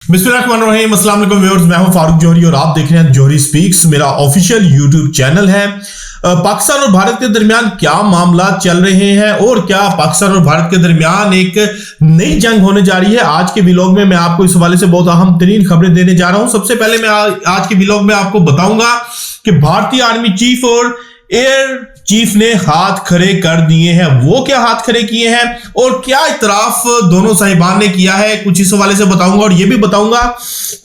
बिस्मिल्लाहिर्रहमानिर्रहीम, अस्सलाम वालेकुम व्यूअर्स, मैं हूं फारूक जौहरी और आप देख रहे हैं जौहरी स्पीक्स। मेरा ऑफिशियल यूट्यूब चैनल है। पाकिस्तान और भारत के दरमियान क्या मामला चल रहे हैं और क्या पाकिस्तान और भारत के दरमियान एक नई जंग होने जा रही है। आज के व्लॉग में मैं आपको इस हवाले से बहुत अहम तरीन खबरें देने जा रहा हूं। सबसे पहले मैं आज के व्लॉग में आपको बताऊंगा कि भारतीय आर्मी चीफ और एयर चीफ ने हाथ खड़े कर दिए हैं। वो क्या हाथ खड़े किए हैं और क्या इतराफ दोनों साहिबान ने किया है, कुछ इस हवाले से बताऊंगा। और ये भी बताऊंगा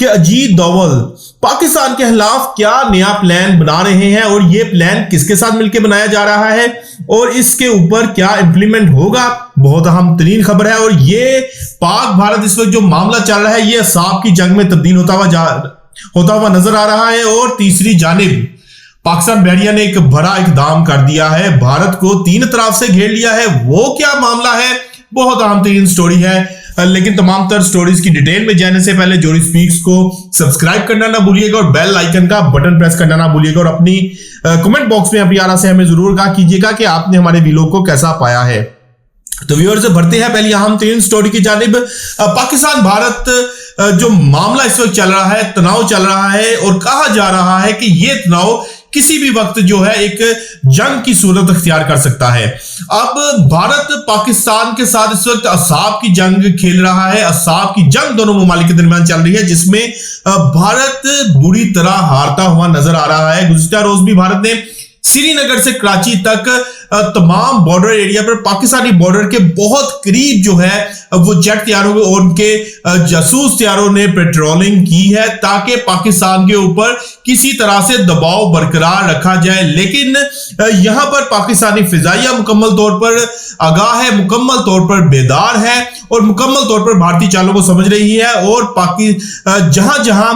कि अजीत डोवल पाकिस्तान के खिलाफ क्या नया प्लान बना रहे हैं और ये प्लान किसके साथ मिलकर बनाया जा रहा है और इसके ऊपर क्या इंप्लीमेंट होगा। बहुत अहम तरीन खबर है। और ये पाक भारत इस वक्त जो मामला चल रहा है ये सांप की जंग में तब्दील होता हुआ नजर आ रहा है। और तीसरी जानिब पाकिस्तान बहरिया ने एक बड़ा इकदाम कर दिया है, भारत को तीन तरफ से घेर लिया है। वो क्या मामला है, बहुत अहम तरीन स्टोरी है। लेकिन तमाम तर स्टोरीज की डिटेल में जाने से पहले जौहरी स्पीक्स को सब्सक्राइब करना ना भूलिएगा और बेल आइकन का बटन प्रेस करना ना भूलिएगा। और अपनी कमेंट बॉक्स में अपनी आरा से हमें जरूर कहा कीजिएगा कि आपने हमारे वीडियो को कैसा पाया है। तो व्यूअर्स बढ़ते हैं पहले अहम तरीन स्टोरी की जानिब। पाकिस्तान भारत जो मामला इस वक्त चल रहा है, तनाव चल रहा है और कहा जा रहा है कि यह तनाव किसी भी वक्त जो है एक जंग की सूरत अख्तियार कर सकता है। अब भारत पाकिस्तान के साथ इस वक्त असाब की जंग खेल रहा है। असाब की जंग दोनों ममालिक के दरमियान चल रही है जिसमें भारत बुरी तरह हारता हुआ नजर आ रहा है। गुज़िश्ता रोज भी भारत ने श्रीनगर से कराची तक तमाम बॉर्डर एरिया पर पाकिस्तानी बॉर्डर के बहुत करीब जो है वो जेट तैयारों और उनके जासूस तैयारों ने पेट्रोलिंग की है ताकि पाकिस्तान के ऊपर किसी तरह से दबाव बरकरार रखा जाए। लेकिन यहां पर पाकिस्तानी फिजाइया मुकम्मल तौर पर आगाह है, मुकम्मल तौर पर बेदार है और मुकम्मल तौर पर भारतीय चालों को समझ रही है। और जहां जहां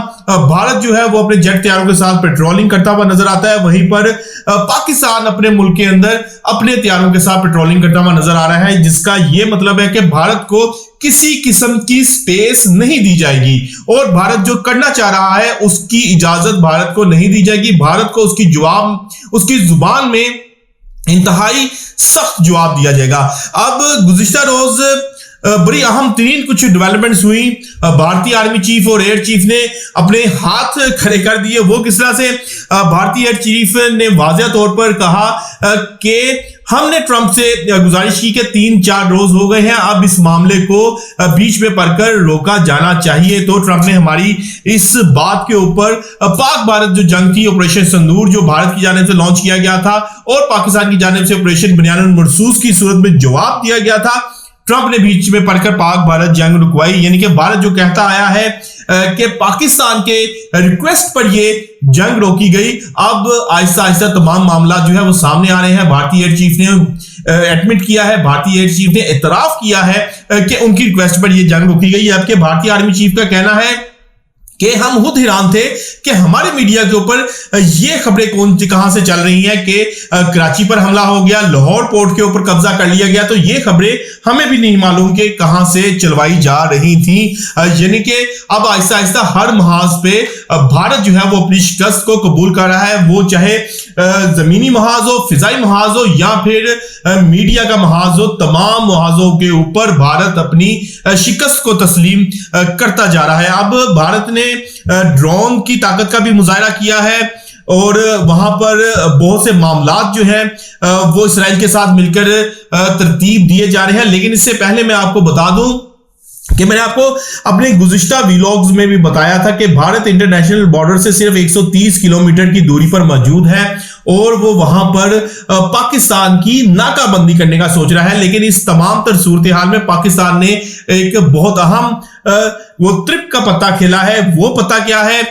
भारत जो है वो अपने जेट तैयारों के साथ पेट्रोलिंग करता हुआ नजर आता है, वहीं पर पाकिस्तान अपने मुल्क के अंदर अपने तैयारों के साथ पेट्रोलिंग करता हुआ नजर आ रहा है। जिसका यह मतलब है कि भारत को किसी किस्म की स्पेस नहीं दी जाएगी और भारत जो करना चाह रहा है उसकी इजाजत भारत को नहीं दी जाएगी। भारत को उसकी जुबान में इंतहाई सख्त जवाब दिया जाएगा। अब गुज़िश्ता रोज बड़ी अहम तरीन कुछ डेवलपमेंट्स हुई। भारतीय आर्मी चीफ और एयर चीफ ने अपने हाथ खड़े कर दिए। वो किस तरह से, भारतीय एयर चीफ ने वाज़ेह तौर पर कहा कि हमने ट्रंप से गुजारिश की कि 3-4 रोज हो गए हैं, अब इस मामले को बीच में पड़कर रोका जाना चाहिए। तो ट्रंप ने हमारी इस बात के ऊपर पाक भारत जो जंग थी, ऑपरेशन सिंदूर जो भारत की जानिब से लॉन्च किया गया था और पाकिस्तान की जानिब से ऑपरेशन बनियान मरसूस की सूरत में जवाब दिया गया था, ट्रंप ने बीच में पड़कर पाक भारत जंग रुकवाई। यानी कि भारत जो कहता आया है कि पाकिस्तान के रिक्वेस्ट पर ये जंग रोकी गई। अब आहिस्ता आहिस्ता तमाम मामला जो है वो सामने आ रहे हैं। भारतीय एयर चीफ ने एडमिट किया है, भारतीय एयर चीफ ने इतराफ किया है कि उनकी रिक्वेस्ट पर यह जंग रोकी गई। जबकि भारतीय आर्मी चीफ का कहना है कि हम खुद हैरान थे कि हमारे मीडिया के ऊपर ये खबरें कहां से चल रही हैं कि कराची पर हमला हो गया, लाहौर पोर्ट के ऊपर कब्जा कर लिया गया। तो ये खबरें हमें भी नहीं मालूम कि कहां से चलवाई जा रही थी। यानी कि अब आहिस्ता आहिस्ता हर महाज पे भारत जो है वो अपनी शिकस्त को कबूल कर रहा है। वो चाहे जमीनी महाज हो, फिजाई महाज हो या फिर मीडिया का महाज हो, तमाम महाजों के ऊपर भारत अपनी शिकस्त को तस्लीम करता जा रहा है। अब भारत ने ड्रोन की ताकत का भी मुजाहरा किया है और वहां पर बहुत से मामलात जो हैं वो इसराइल के साथ मिलकर तरतीब दिए जा रहे हैं। लेकिन इससे पहले मैं आपको बता दूं कि मैंने आपको अपने गुज़िश्ता व्लॉग्स में भी बताया था कि भारत इंटरनेशनल बॉर्डर से सिर्फ 130 किलोमीटर की दूरी पर मौजूद है और वो वहां पर पाकिस्तान की नाकाबंदी करने का सोच रहा है। लेकिन इस तमाम तर सूरत हाल में पाकिस्तान ने एक बहुत अहम वो ट्रिप का पता खेला है। वो पता क्या है,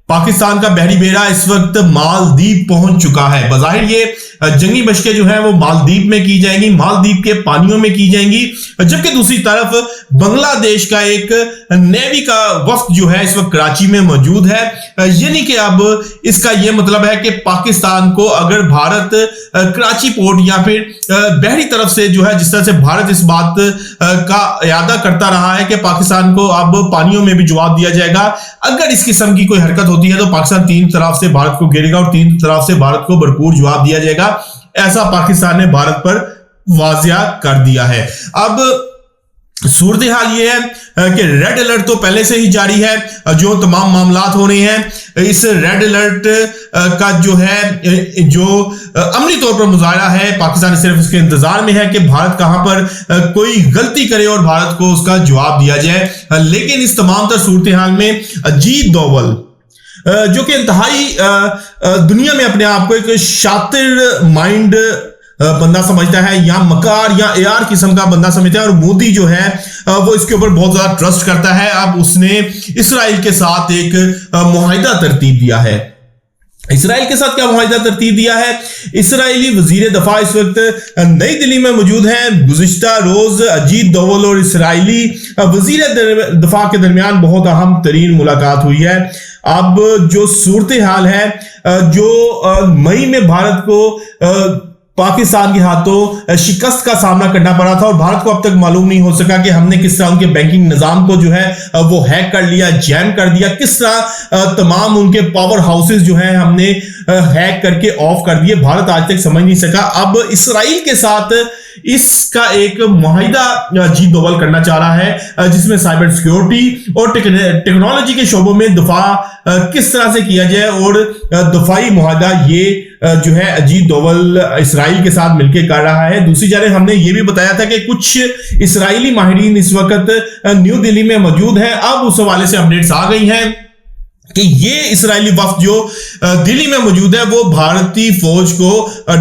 पाकिस्तान का बहरी बेड़ा इस वक्त मालदीव पहुंच चुका है। बज़ाहिर ये जंगी मशकें जो है वो मालदीव में की जाएंगी, मालदीव के पानियों में की जाएंगी। जबकि दूसरी तरफ बांग्लादेश का एक नेवी का वफ्द जो है इस वक्त कराची में मौजूद है। यानी कि अब इसका यह मतलब है कि पाकिस्तान को अगर भारत कराची पोर्ट या फिर बहरी तरफ से जो है, जिस तरह से भारत इस बात का इरादा करता रहा है कि पाकिस्तान को अब पानियों में भी जवाब दिया जाएगा, अगर इस किस्म की कोई हरकत होती है तो पाकिस्तान तीन तरफ से भारत को घेरेगा और तीन तरफ से भारत को भरपूर जवाब दिया जाएगा। ऐसा पाकिस्तान ने भारत पर वाजिया कर दिया है। अब सूरत हाल ये है कि रेड अलर्ट तो पहले से ही जारी है। जो तमाम मामलात हो रहे हैं, इस रेड अलर्ट का जो है जो अमली तौर पर मुजाहरा है, पाकिस्तान सिर्फ इसके इंतजार में है कि भारत कहां पर कोई गलती करे और भारत को उसका जवाब दिया जाए। लेकिन इस तमाम तर सूरत हाल में अजीत डोवल, जो कि इंतहाई दुनिया में अपने आप को एक शातिर माइंड बंदा समझता है, या मकार या एआर किस्म का बंदा समझता है, और मोदी जो है वो इसके ऊपर बहुत ज्यादा ट्रस्ट करता है। अब उसने इसराइल के साथ एक मुआहिदा तरतीब दिया है। इसराइल के साथ क्या मुआहिदा तरतीब दिया है? इसराइली वजीर दफा इस वक्त नई दिल्ली में मौजूद हैं। गुज़िश्ता रोज अजीत डोवल और इसराइली वजीर दफा के दरमियान बहुत अहम तरीन मुलाकात हुई है। अब जो सूरत हाल है, जो मई में भारत को पाकिस्तान के हाथों शिकस्त का सामना करना पड़ा था, और भारत को अब तक मालूम नहीं हो सका कि हमने किस तरह उनके बैंकिंग निजाम को जो है वो हैक कर लिया, जैम कर दिया, किस तरह तमाम उनके पावर हाउसेस जो है हमने हैक करके ऑफ कर दिए। भारत आज तक समझ नहीं सका। अब इसराइल के साथ इसका एक मुआहिदा अजीत डोवल करना चाह रहा है, जिसमें साइबर सिक्योरिटी और टेक्नोलॉजी के शोबों में दफा किस तरह से किया जाए, और दफाई मुआहिदा ये जो है अजीत डोवल इसराइल के साथ मिलकर कर रहा है। दूसरी जानब हमने ये भी बताया था कि कुछ इसराइली माहिरीन इस वक्त न्यू दिल्ली में मौजूद हैं। अब उस हवाले से अपडेट्स आ गई हैं कि ये इसराइली वफ्द जो दिल्ली में मौजूद है वो भारतीय फौज को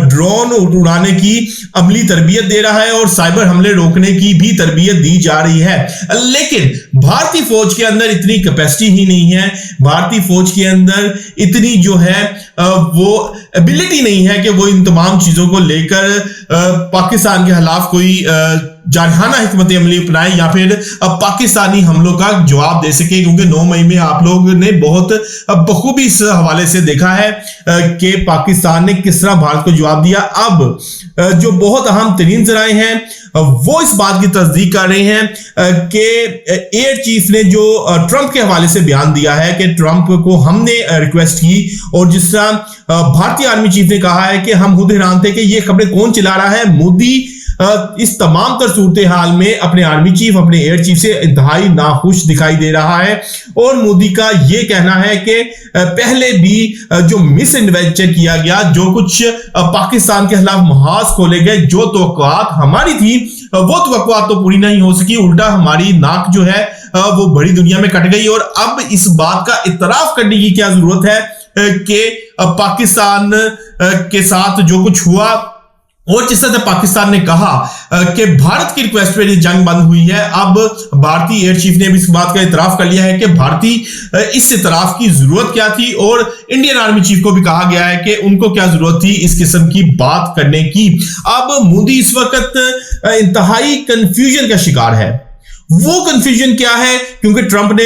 ड्रोन उड़ाने की अमली तरबियत दे रहा है और साइबर हमले रोकने की भी तरबियत दी जा रही है। लेकिन भारतीय फौज के अंदर इतनी कैपेसिटी ही नहीं है, भारतीय फौज के अंदर इतनी जो है वो एबिलिटी नहीं है कि वो इन तमाम चीजों को लेकर पाकिस्तान के खिलाफ कोई जारहाना हिकमत अमली अपनाए या फिर पाकिस्तानी हमलों का जवाब दे सके। क्योंकि 9 मई में आप लोग ने बहुत बखूबी इस हवाले से देखा है कि पाकिस्तान ने किस तरह भारत को जवाब दिया। अब जो बहुत अहम तरीन जराए हैं वो इस बात की तस्दीक कर रहे हैं कि एयर चीफ ने जो ट्रंप के हवाले से बयान दिया है कि ट्रंप को हमने रिक्वेस्ट की, और जिस तरह भारतीय आर्मी चीफ ने कहा है कि हम खुद हैरान थे कि ये खबरें कौन चला रहा है। मोदी इस तमाम तर सूरत हाल में अपने आर्मी चीफ, अपने एयर चीफ से इंतहाई नाखुश दिखाई दे रहा है। और मोदी का यह कहना है कि पहले भी जो मिस इन्वेंशन किया गया, जो कुछ पाकिस्तान के खिलाफ महाज खोले गए, जो तवक्कुआत हमारी थी वो तवक्कुआत तो पूरी नहीं हो सकी, उल्टा हमारी नाक जो है वो बड़ी दुनिया में कट गई। और अब इस बात का इतराफ करने की क्या जरूरत है कि पाकिस्तान के साथ जो कुछ हुआ, और जिस तरह पाकिस्तान ने कहा कि भारत की रिक्वेस्ट पर जंग बंद हुई है, अब भारतीय एयर चीफ ने भी इस बात का इतराफ कर लिया है कि भारतीय इस इतराफ की जरूरत क्या थी, और इंडियन आर्मी चीफ को भी कहा गया है कि उनको क्या जरूरत थी इस किस्म की बात करने की। अब मोदी इस वक्त इंतहाई कंफ्यूजन का शिकार है। वो कंफ्यूजन क्या है? क्योंकि ट्रंप ने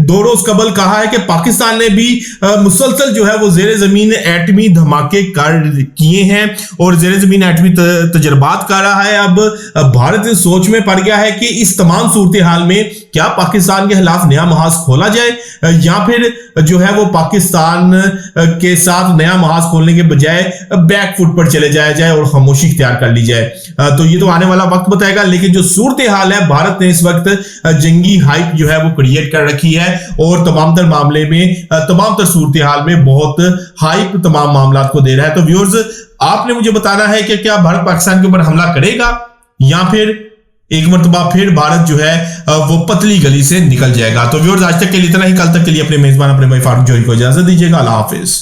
2 रोज कबल कहा है कि पाकिस्तान ने भी मुसलसल जो है वो जेर जमीन एटमी धमाके किए हैं और जेर जमीन एटमी तजर्बात कर रहा है। अब भारत इस सोच में पड़ गया है कि इस तमाम सूरत हाल में क्या पाकिस्तान के खिलाफ नया महाज खोला जाए, या फिर जो है वो पाकिस्तान के साथ नया महाज खोलने के बजाय बैक फुट पर चले जाया जाए और खामोशी इख्तियार कर ली जाए। तो ये तो आने वाला वक्त बताएगा। लेकिन जो सूरत हाल है, भारत ने इस वक्त जंगी हाइप जो है वो क्रिएट कर रखी है, और तमाम तर मामले में, तमाम तर सूरत हाल में बहुत हाइप तमाम मामला को दे रहा है। तो व्यूअर्स, आपने मुझे बताना है कि क्या भारत पाकिस्तान के ऊपर हमला करेगा, या फिर एक मरतबा फिर भारत जो है वो पतली गली से निकल जाएगा। तो व्यूअर्स, आज तक के लिए इतना ही। कल तक के लिए अपने मेजबान अपने भाई फारूक जोहरी को इजाजत दीजिएगा। अल्लाह हाफिज।